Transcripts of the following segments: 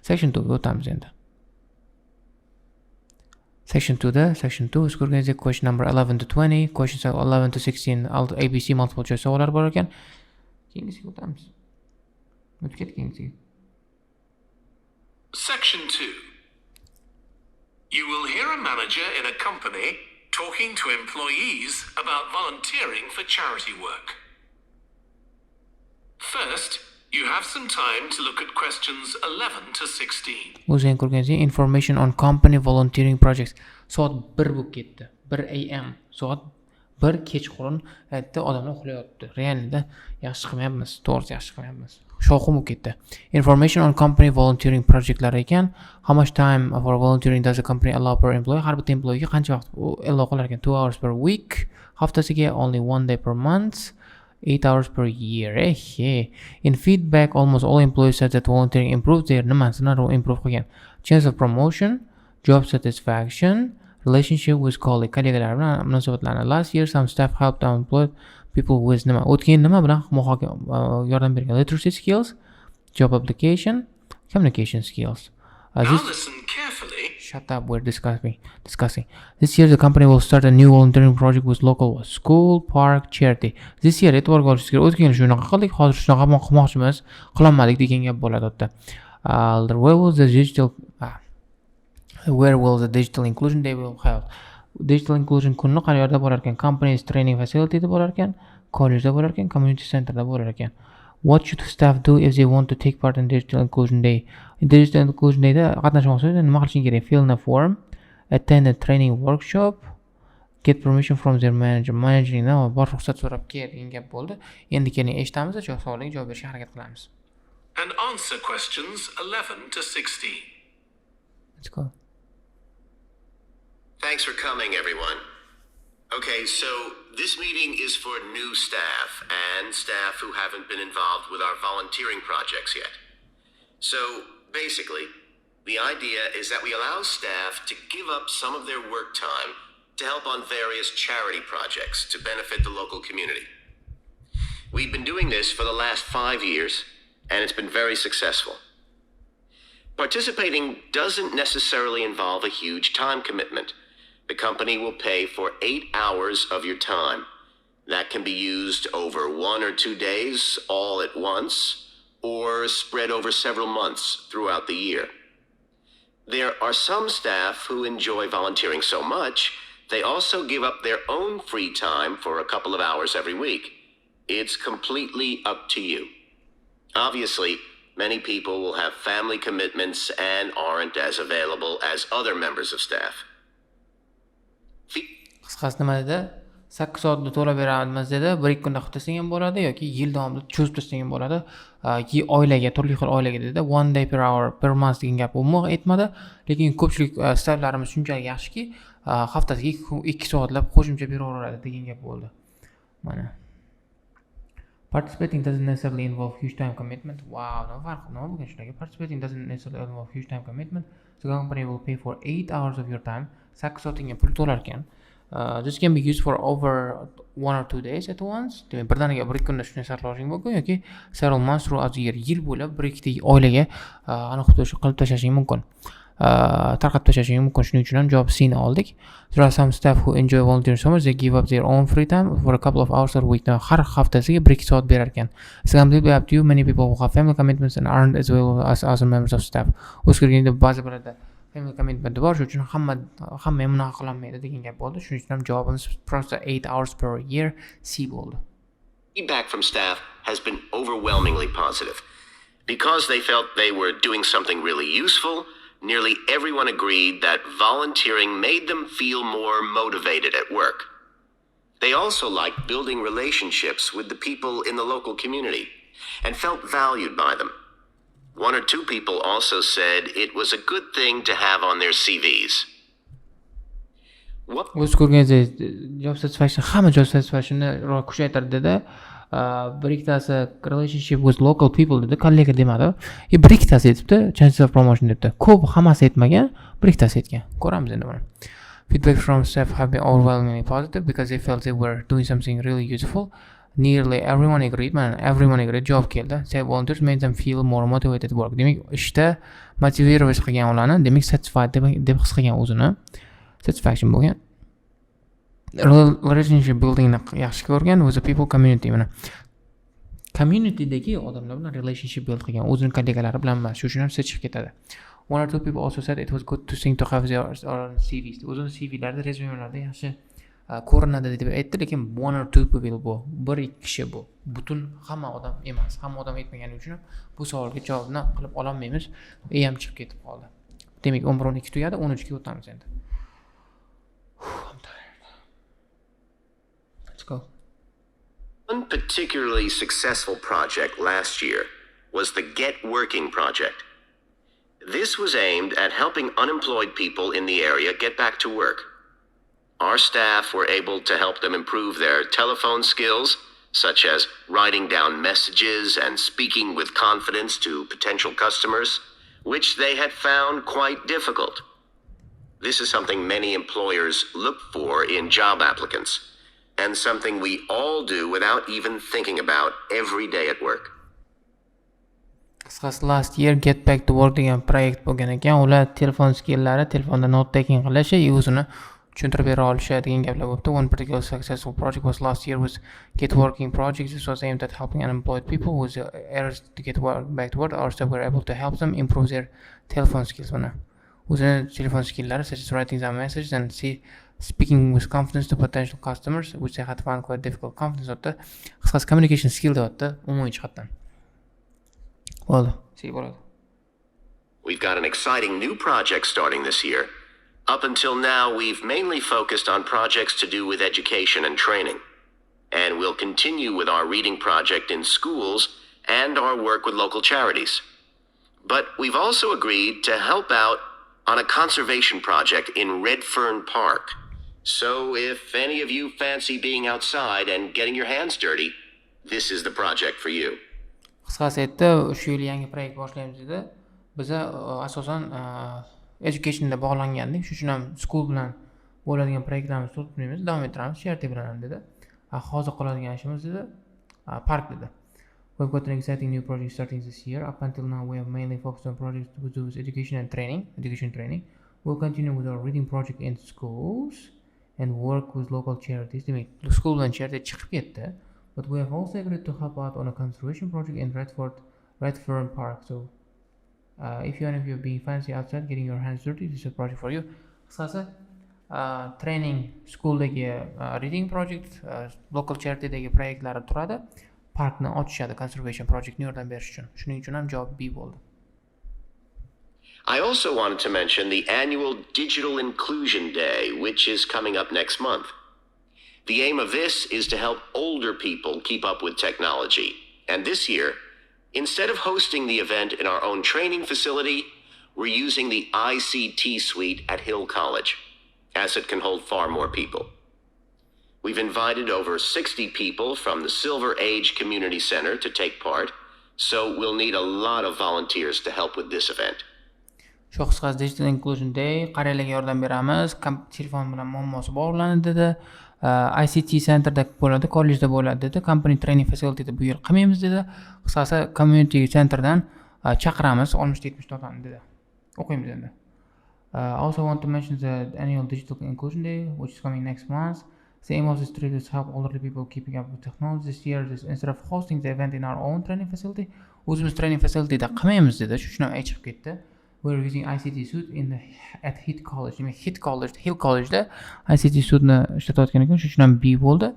Section 2 ga o'tamiz endi. Section 2 o'z ko'rganingizdek question number 11 to 20, questions 11 to 16 ABC multiple choice savollar bor ekan. Keyingisiga o'tamiz. O'tib ketdingizki. Section 2. You will hear a manager in a company talking to employees about volunteering for charity work. First, you have some time to look at questions 11 to 16. O'zing ko'rganingizdek information on company volunteering projects. Soat 1 bo'lib ketdi. 1 am. Soat 1 kechqurun aytdi, odamlar uxlayapti. Realda yaxshi qilmayapmiz, to'g'risi yaxshi qilmayapmiz. Shovqin bo'lib ketdi. Information on company volunteering projectlar ekan. How much time for volunteering does the company allow per employee? Har bir employeega qancha vaqt allow qilar ekan? 2 hours per week, haftasiga only 1 day per month. 8 hours per year. In feedback, almost all employees said that volunteering improved their improve qilgan. Chance of promotion, job satisfaction, relationship with kollegalar bilan munosabatlarni. Last year, some staff helped unemployed people with o'tgan nima bilan yordam bergan? Literacy skills, job application, communication skills. Now listen carefully. Shut up, we're discussing. This year the company will start a new volunteering project with local school, park, charity. This year e'tiborga olishingiz kerak. O'tgan yil shunaqa qildik, hozir shunaqa qilmoqchimiz, qilolmadik degan gap bo'ladi o'tda. Where will the digital inclusion day will held? Digital inclusion kunni qayerda bo'lar ekan? Companies training facility da bo'lar ekan, collegeda bo'lar ekan, community centerda bo'lar ekan. What should staff do if they want to take part in digital inclusion day? Digital inclusion dayda qatnashmoqchi bo'lsa nima qilish kerak? Fill in a form, attend a training workshop, get permission from their manager. Manageringdan bor ruxsat so'rab kel degan gap bo'ldi. Endi keling eshitamiz, savolga javob berishga harakat qilamiz. And answer questions 11 to 16. Let's go. Thanks for coming, everyone. Okay, so this meeting is for new staff and staff who haven't been involved with our volunteering projects yet. So basically, the idea is that we allow staff to give up some of their work time to help on various charity projects to benefit the local community. We've been doing this for the last 5 years, and it's been very successful. Participating doesn't necessarily involve a huge time commitment. The company will pay for 8 hours of your time. That can be used over 1 or 2 days all at once, or spread over several months throughout the year. There are some staff who enjoy volunteering so much, they also give up their own free time for a couple of hours every week. It's completely up to you. Obviously, many people will have family commitments and aren't as available as other members of staff. Qisqasi nima dedi? 8 soatda to'lab beramiz dedi. 1-2 kunda qilib tasang ham bo'ladi yoki yil davomida cho'zib tasang ham bo'ladi. Oilaga, turli xil oilaga dedi. 1 day per hour per month degan gap umuman aytmadi. Lekin ko'pchilik stafflarimiz shunchalik yaxshiki, haftasiga 2 soatlab qo'shimcha beraveradi degan gap bo'ldi. Mana. Participating doesn't necessarily involve huge time commitment. Wow, no farqi nima bo'lgan shularga? Participating doesn't necessarily involve huge time commitment. The company will pay for 8 hours of your time. 8 soatingga pul to'lar ekan. This can be used for over 1 or 2 days at once. Demak, birdaniga 1-2 kunda shuni sarflashing mumkin yoki several months throughout the year, yil bo'ylab 1-2 ta oilaga qilib tashlashing mumkin. Tarqatib tashlashing mumkin. Shuning uchun ham javob C ni oldik. There are some staff who enjoy volunteering so much they give up their own free time for a couple of hours a week. Har haftasiga 1-2 soat berar ekan. It's completely up to you. Many people who have family commitments and aren't as well as other members of staff. O'zgarganda ba'zi birlarda family commitment bor, shuning uchun hamma ham bunaqa qilolmaydi degan gap bo'ldi. Shuning uchun ham javobimiz просто 8 hours per year C bo'ldi. Feedback from staff has been overwhelmingly positive. Because they felt they were doing something really useful, nearly everyone agreed that volunteering made them feel more motivated at work. They also liked building relationships with the people in the local community and felt valued by them. 1 or 2 people also said it was a good thing to have on their CVs. O'z ko'rganingizdek, job satisfaction, hamma job satisfactionni kuchaytirdi dedi. Bir ikkitasi relationship with local people dedi, kollega demadi. Bir ikkitasi aytibdi, chances of promotion debdi. Ko'p hammasi aytmagan, bir ikkitasi aytgan. Ko'ramiz endi buni. Feedback from staff have been overwhelmingly positive because they felt they were doing something really useful. Nearly everyone agreed, man. Everyone agreed. Javob keldi. Say volunteers made them feel more motivated to work. Demak, ishda motivirovать qilgan ularni, demak satisfied deb his qilgan o'zini, satisfaction bo'lgan. Relationship buildingni yaxshi ko'rgan, with the people community mana. Communitydagi odamlar bilan relationship build qilgan, o'zining kollegalari bilan emas, shu uchun ham chiqib ketadi. One or two people also said it was good to think to have their CVs. O'zining CV'larda, rezyumelarda yaxshi ko'rinadi deb aytdi, lekin one or two people bu, bir ikki kishi bu. Butun hamma odam emas. Hamma odam aytmagani uchun ham bu savolga javobni qilib ololmaymiz. Ham chiqib ketib qoldi. Demak, 11-12 tugadi, 13 ga o'tamiz endi. I'm tired. Let's go. One particularly successful project last year was the Get Working project. This was aimed at helping unemployed people in the area get back to work. Our staff were able to help them improve their telephone skills, such as writing down messages and speaking with confidence to potential customers, which they had found quite difficult. This is something many employers look for in job applicants, and something we all do without even thinking about every day at work. Qisqasi last year Get Back to Work degan proyekt bo'lgan ekan. Ular telefon skilllari, telefonda note taking qilishi, o'zini tushuntirib bera olishi degan gaplar bo'libdi. One particular successful project was last year was Get Working project. This was aimed at helping unemployed people with errors to get back to work. Our staff were able to help them improve their telephone skills. Mana o'zini telefon skilllari, such as writing down messages and speaking with confidence to potential customers, which they had found quite difficult. Confidence o'tda, qisqasi communication skill o'tda, umumiy jihatdan. Well, see what. We've got an exciting new project starting this year. Up until now, we've mainly focused on projects to do with education and training. And we'll continue with our reading project in schools and our work with local charities. But we've also agreed to help out on a conservation project in Redfern Park. So if any of you fancy being outside and getting your hands dirty, this is the project for you. Qisqasi aytdi, shu yil yangi proyekt boshlaymiz dedi. Biz asosan educationda bog'langandik, shu uchun ham school bilan bo'ladigan proyektlarimizni tutmaymiz, davom ettiramiz, charity bilan ham dedi. Hozir qoladigan ishimiz dedi, park dedi. We've got an exciting new project starting this year. Up until now, we have mainly focused on projects to do with education and training. We'll continue with our reading project in schools and work with local charities. Demak, school bilan charity chiqib ketdi. But we have also agreed to help out on a conservation project in Redfern Park. So, if you are being fancy outside, getting your hands dirty, this is a project for you. Qisqasi, training, schooldagi reading project, local charity'dagi proyektlari turadi. Parkni ochishadi, conservation projectni yordam berish uchun. Shuning uchun ham javob B bo'ldi. I also wanted to mention the annual Digital Inclusion Day, which is coming up next month. The aim of this is to help older people keep up with technology. And this year, instead of hosting the event in our own training facility, we're using the ICT suite at Hill College, as it can hold far more people. We've invited over 60 people from the Silver Age Community Center to take part, so we'll need a lot of volunteers to help with this event. Shu qisqasi Digital Inclusion Day, qariyalarga yordam beramiz, telefon bilan muammosi bog'lanadi dedi. ICT centerda bo'ladi, kollejda bo'ladi dedi. Company training facilityda bu yil qilmaymiz dedi. Qisqasi community centerdan chaqiramiz, 60-70 odamni dedi. O'qiymiz endi. Also want to mention the annual Digital Inclusion Day, which is coming next month. The aim of this trip is to help older people keeping up with technology. This year, instead of hosting the event in our own training facility, o'zimiz training facilityda qilmaymiz dedi. Shu uchun ham chiqib ketdi. We're using ICT suite at Hill College. Hill College'da ICT suitni ishlatayotgan ekan, shu uchun ham B bo'ldi.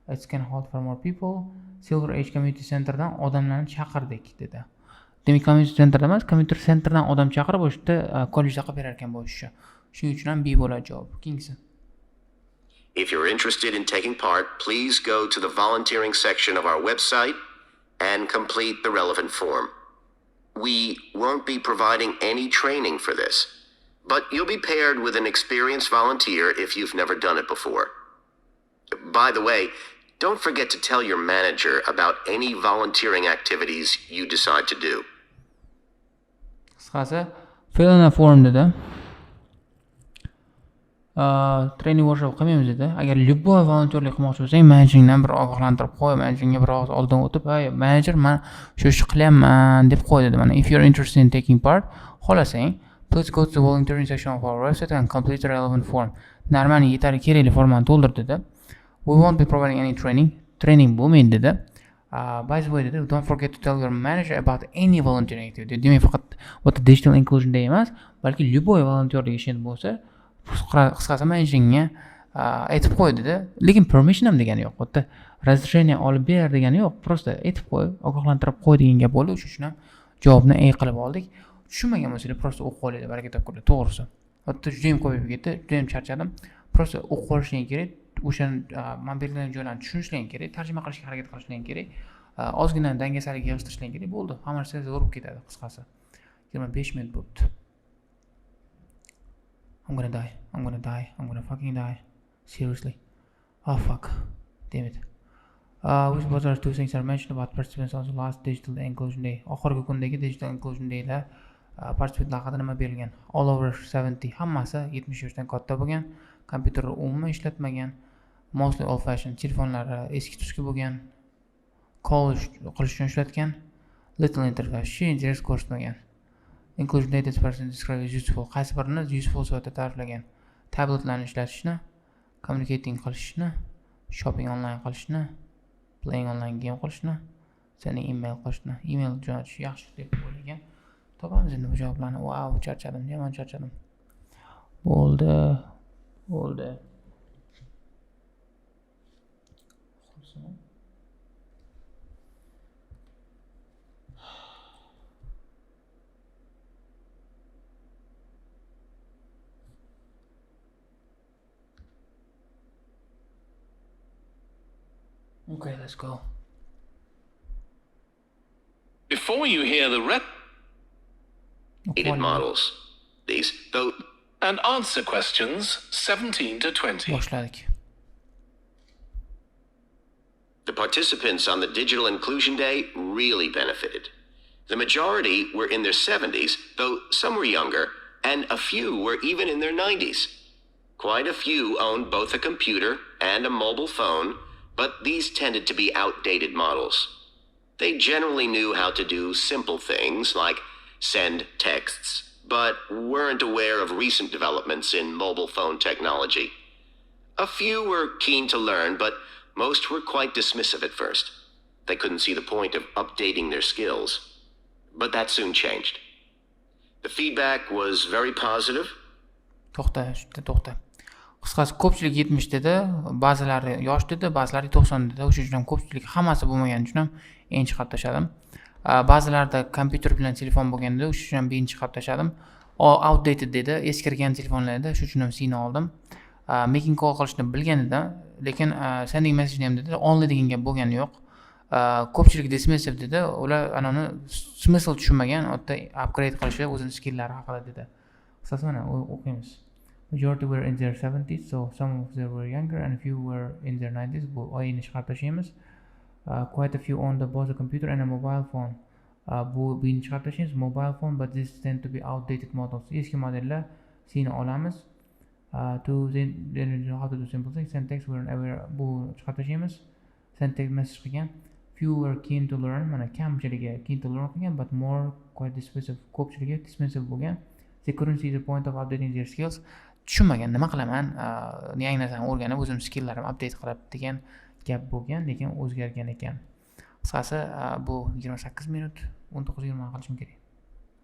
It can hold for more people. Silver Age Community Centerdan odamlarni chaqirdik dedi. Demak, community centerda emas, community centerdan odam chaqirib o'shda kollejda qilib berar ekan bu ishni. Shuning uchun ham B bo'ladi javob. Keyingisi. If you're interested in taking part, please go to the volunteering section of our website and complete the relevant form. We won't be providing any training for this, but you'll be paired with an experienced volunteer if you've never done it before. By the way, don't forget to tell your manager about any volunteering activities you decide to do. Qisqasi, fill in a form dedi. training workshop qilmaymiz dedi. Agar любой volontyorlik qilmoqchi bo'lsang, menejeringdan bir ogohlantirib qo'y, menejeringga bir oz oldin o'tib, "Ay, menejer, men shu ishni qilyapman" deb qo'y dedi. Mana if you're interested in taking part, xohlasang, please go to the volunteering section of our website and complete the relevant form. Narmani yetarli kerakli formani to'ldir dedi. We won't be providing any training bo'lmaydi dedi. By the way dedi, don't forget to tell your manager about any volunteering activity. Demak, faqat o'ta digital inclusion day emas, balki любой volontyorlik ishi bo'lsa, qisqasi menejeringga aytib qo'y dedi. Lekin permission ham degani yo'q. O'ta разрешение olib ber degani yo'q. Просто aytib qo'y, ogohlantirib qo'y degan gap bo'ldi. Shuning uchun ham javobni qilib oldik. Tushunmagan bo'lsangiz, просто o'qib olinglar, baraka topinglar. To'g'risi. Hatto juda ham ko'payib ketdi, juda ham charchadim. Просто o'qib olishing kerak. O'sha men belgilagan joylarni tushunishing kerak, tarjima qilishga harakat qilishing kerak. Ozgina dangasalik yig'ishtirishing kerak bo'ldi. Hamma narsa zo'rib ketadi qisqasi. 25 minut bo'libdi. I'm gonna die. I'm gonna fucking die. Seriously. Oh fuck. Damn it. Which was our two things are mentioned about participants on the last digital inclusion day. Oxirgi kundagi digital inclusion dayda participantlar haqida nima berilgan? All over 70. Hammasi 70 yoshdan katta bo'lgan. Kompyuterni umuman ishlatmagan. Mostly old fashioned. Telefonlari eski tuski bo'lgan. Call qilish uchun ishlatgan. Little interface. Hech interes ko'rsatmagan. Inclusion data this person describes as useful. Qaysi birini useful sifatida ta'riflagan. Tabletlarni ishlatishni, communicating qilishni, shopping online qilishni, playing online game qilishni, sending email qilishni, email jo'natish yaxshi deb o'ylagan. Topamiz endi bu javoblarni. Wow, charchadim, yomon charchadim. Bo'ldi. Okay, let's go. Before you hear the Needed models. These, though, and answer questions 17 to 20. Boshladik. the participants on the Digital Inclusion Day really benefited. The majority were in their 70s, though some were younger, and a few were even in their 90s. Quite a few owned both a computer and a mobile phone, but these tended to be outdated models. They generally knew how to do simple things like send texts, but weren't aware of recent developments in mobile phone technology. A few were keen to learn, but most were quite dismissive at first. They couldn't see the point of updating their skills. But that soon changed. The feedback was very positive. To'xta. Qisqasi ko'pchilik 70 dedi, ba'zilari yosh dedi, ba'zilari 90 dedi. O'sha uchun ham ko'pchilik hammasi bo'lmagani uchun ham eng chiqarib tashladim. Ba'zilarida kompyuter bilan telefon bo'lganda o'sha uchun ham eng chiqarib tashladim. Outdated dedi, eskirgan telefonlarda, shu uchun ham sini oldim. Making call qilishni bilgan edim, lekin sending message ham dedi, only degan gap bo'lgani yo'q. Ko'pchilik dismissive dedi, ular anani smysl tushunmagan, o'tda upgrade qilishi o'zining skilllari haqida dedi. Qisqasi mana o'qiymiz. Majority were in their 70s, so some of them were younger and a few were in their 90s. Bu oyini chiqarib tashlaymiz. Quite a few owned both a computer and a mobile phone. Bu birinchi chiqarib tashlaymiz, mobile phone, but this tend to be outdated models. Eski modellar seni olamiz. They know how to do simple things. Syntax were aware. Bu chiqarib tashlaymiz. Syntax message qilgan. Few were keen to learn. Mana kamchiligi keen to learn qilgan, but more quite dismissive. Ko'pchiligi dismissive bo'lgan. They couldn't see the point of updating their skills. Tushunmagan, nima qilaman, yangi narsani o'rganib o'zim skilllarim update qilib degan gap bo'lgan, lekin o'zgargan ekan. Qisqasi bu 28 minut 19:20 qilishim kerak.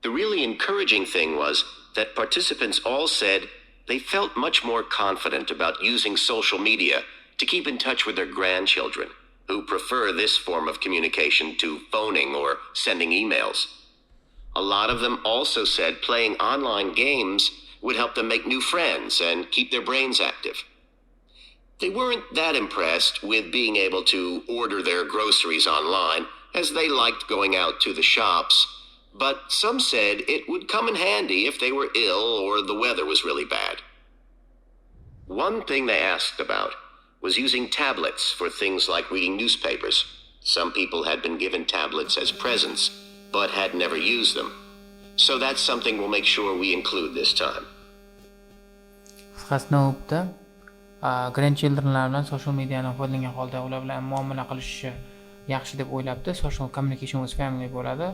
The really encouraging thing was that participants all said they felt much more confident about using social media to keep in touch with their grandchildren, who prefer this form of communication to phoning or sending emails. A lot of them also said playing online games would help them make new friends and keep their brains active. They weren't that impressed with being able to order their groceries online, as they liked going out to the shops, but some said it would come in handy if they were ill or the weather was really bad. One thing they asked about was using tablets for things like reading newspapers. Some people had been given tablets as presents, but had never used them. So that's something we'll make sure we include this time. qisqasini o'pdi. Grandchildrenlar bilan social mediadan foydalangan holda ular bilan muomala qilishi yaxshi deb o'ylabdi. Social communication with family bo'ladi.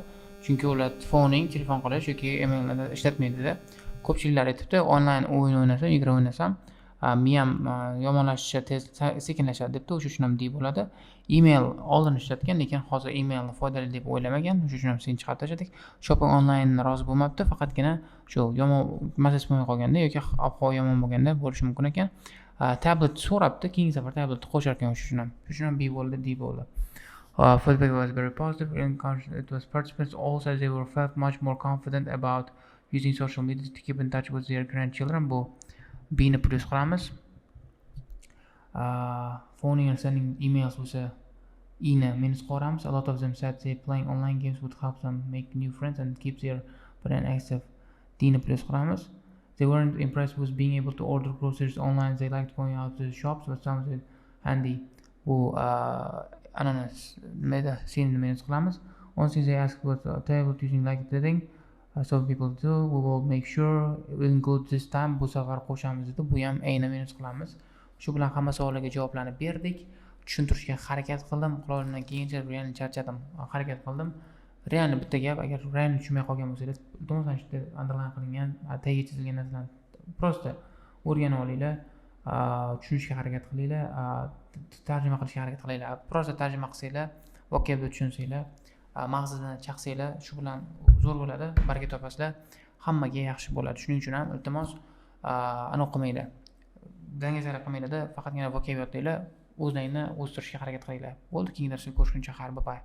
Chunki ular phoning, telefon qilish yoki emailni ishlatmaydi-da. Ko'pchiliklar aytibdi, onlayn o'yin o'ynasam, igra o'ynasam, miyam yomonlashishi, tez sekinlashadi debdi. O'sha uchun ham deb bo'ladi. Email oldin ishlatgan, lekin hozir emailni foydali deb o'ylamagan. O'sha uchun ham sen chiqarib tashladik. Shopping onlayn rozi bo'lmabdi, faqatgina shu yomon mazasi bo'lmay qolganda yoki ob-havo yomon bo'lganda bo'lishi mumkin ekan. Tablet so'rabdi, keyingi safar tabletni qo'shar ekan o'sha uchun ham B bo'ldi, D bo'ldi. Feedback was very positive and it was participants all said they were felt much more confident about using social media to keep in touch with their grandchildren. Bu B'ni plus qilamiz. Phoning and sending emails bo'lsa E'ni minus qilamiz. A lot of them said they playing online games would help them make new friends and keep their brain active. D'ni plus qilamiz. They weren't impressed with being able to order groceries online. They liked going out to the shops, but sounds handy. Bu ananas nima sen minus qilamiz. Once they asked what table using like the thing, some people do. We will make sure we include this time. Bu safar qo'shamiz dedi. Bu ham A'ni minus qilamiz. Shu bilan hamma savollarga javoblarni berdik. Tushuntirishga harakat qildim. Quloqimdan kelgancha realni charchadim. Harakat qildim. Realni bitta gap, agar realni tushunmay qolgan bo'lsangiz, to'g'ridan shu underline qilingan, tagiga chizilgan narsalarni prosta o'rganib olinglar. Tushunishga harakat qilinglar. Tarjima qilishga harakat qilinglar. Prosta tarjima qilsanglar, vocabni tushunsanglar, mag'zidan chaqsanglar, shu bilan zo'r bo'ladi, baraka topasizlar. Hammaga yaxshi bo'ladi. Shuning uchun ham iltimos anaqa qilmanglar. Dangasalik qilmanglar-da, faqatgina vocab yodlanglar, o'zlaringni o'stirishga harakat qilinglar. Bo'ldi, keyingi darsda ko'rishguncha xayr, bye.